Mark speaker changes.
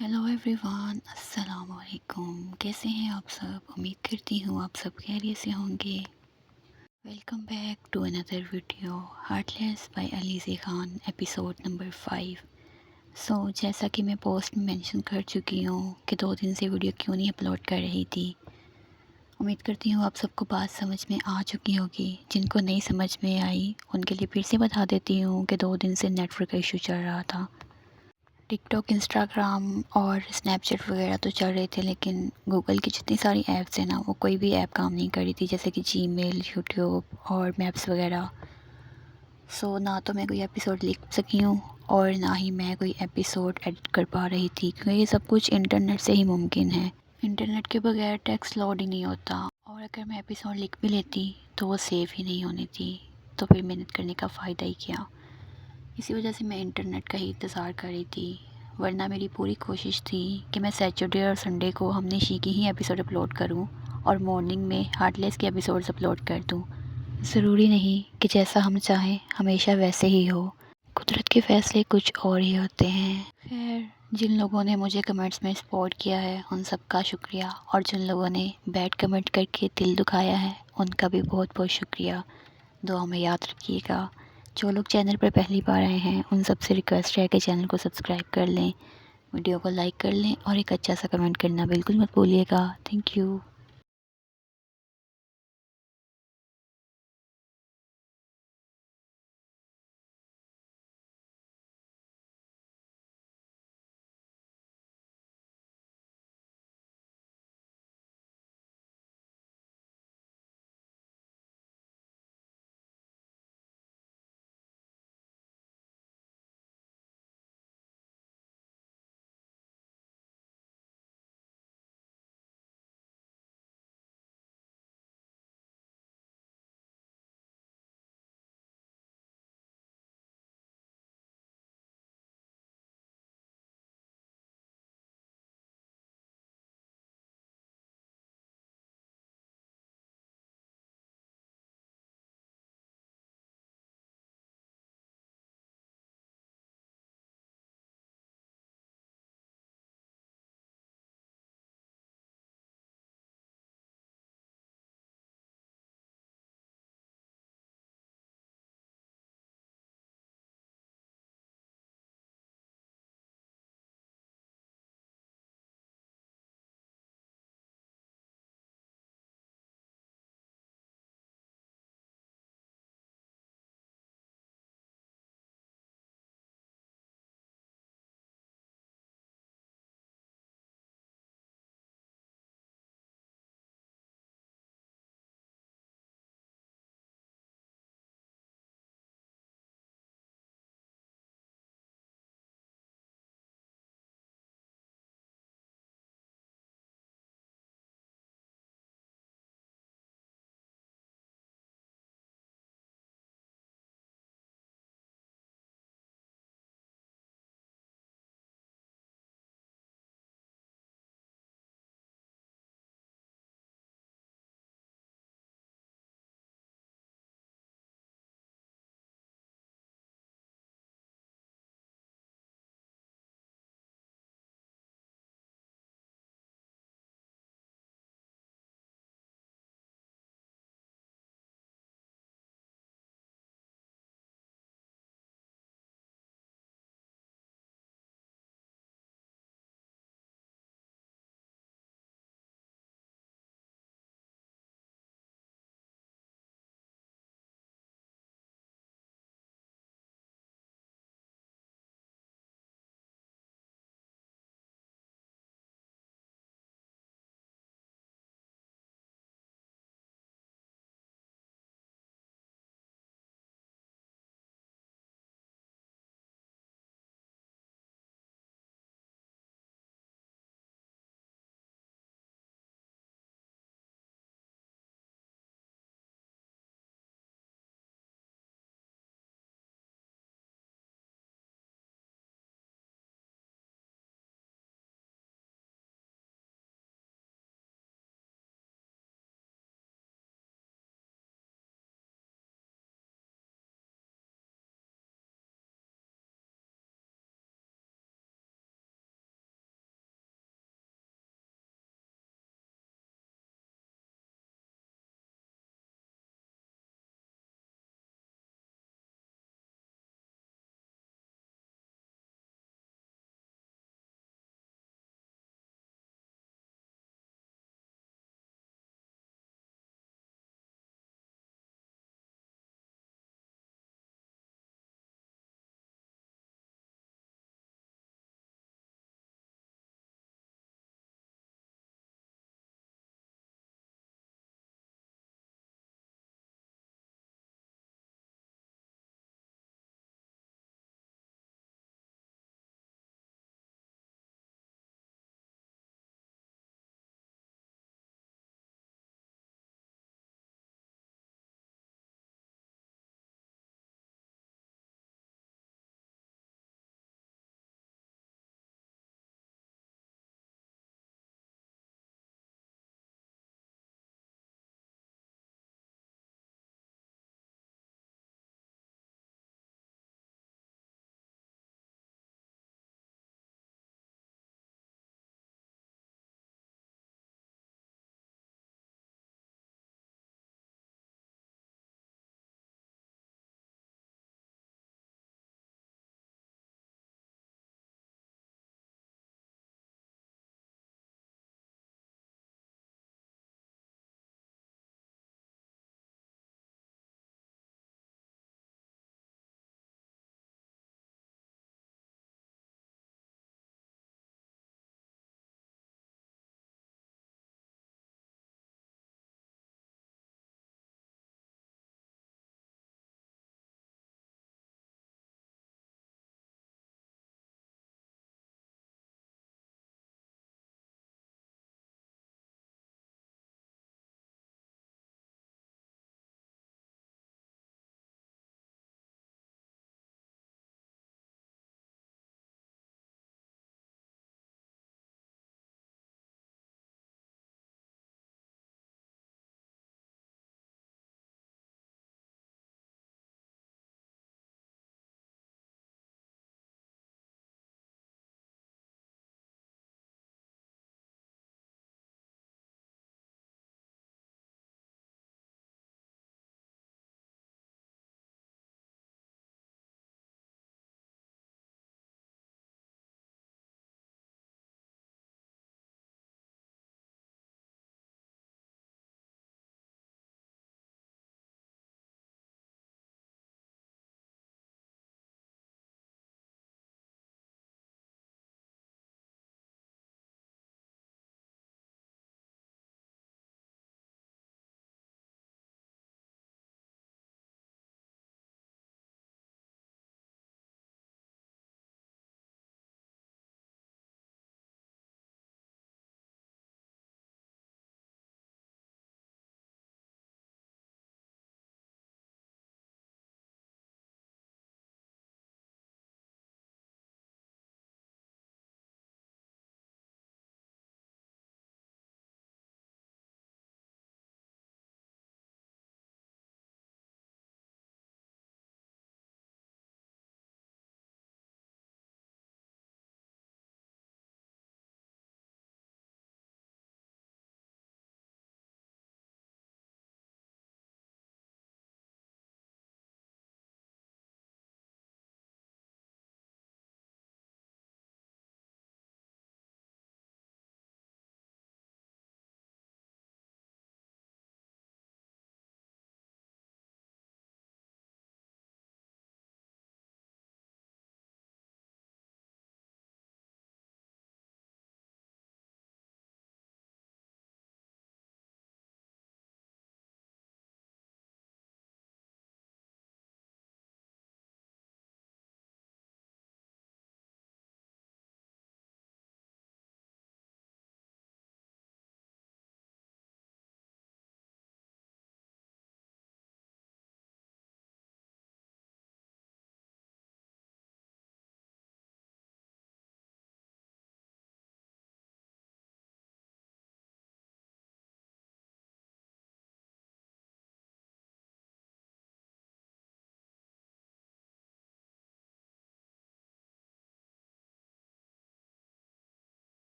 Speaker 1: Hello everyone, अस्सलाम वालेकुम। कैसे हैं आप सब? उम्मीद करती हूँ आप सब खैरियत से होंगे। Welcome back to another video Heartless by Alizeh Khan, episode number 5। जैसा कि मैं पोस्ट में मेंशन कर चुकी हूँ कि 2 दिन से वीडियो क्यों नहीं अपलोड कर रही थी। उम्मीद करती हूँ आप सबको बात समझ में आ चुकी होगी। जिनको नहीं समझ में आई उनके लिए फिर से बता देती हूँ कि 2 दिन से नेटवर्क का इशू चल रहा था। टिकटॉक, इंस्टाग्राम और स्नैपचैट वगैरह तो चल रहे थे, लेकिन गूगल की जितनी सारी ऐप्स हैं ना, वो कोई भी ऐप काम नहीं कर रही थी, जैसे कि जीमेल, यूट्यूब और मैप्स वगैरह। ना तो मैं कोई एपिसोड लिख सकी हूँ और ना ही मैं कोई एपिसोड एडिट कर पा रही थी, क्योंकि ये सब कुछ इंटरनेट से ही मुमकिन है। इंटरनेट के बगैर टेक्स्ट लोड ही नहीं होता, और अगर मैं एपिसोड लिख भी लेती तो वो सेव ही नहीं होनी थी, तो फिर मेहनत करने का फ़ायदा ही क्या। इसी वजह से मैं इंटरनेट का ही इंतज़ार कर रही थी, वरना मेरी पूरी कोशिश थी कि मैं सैटरडे और संडे को हमने शी की ही एपिसोड अपलोड करूं और मॉर्निंग में हार्टलेस के एपिसोड्स अपलोड कर दूं। ज़रूरी नहीं कि जैसा हम चाहें हमेशा वैसे ही हो, कुदरत के फ़ैसले कुछ और ही होते हैं। खैर, जिन लोगों ने मुझे कमेंट्स में सपोर्ट किया है उन सब का शुक्रिया, और जिन लोगों ने बैड कमेंट करके दिल दुखाया है उनका भी बहुत बहुत शुक्रिया। दुआ में याद रखिएगा। जो लोग चैनल पर पहली बार आए हैं उन सब से रिक्वेस्ट है कि चैनल को सब्सक्राइब कर लें, वीडियो को लाइक कर लें और एक अच्छा सा कमेंट करना बिल्कुल मत भूलिएगा। Thank you.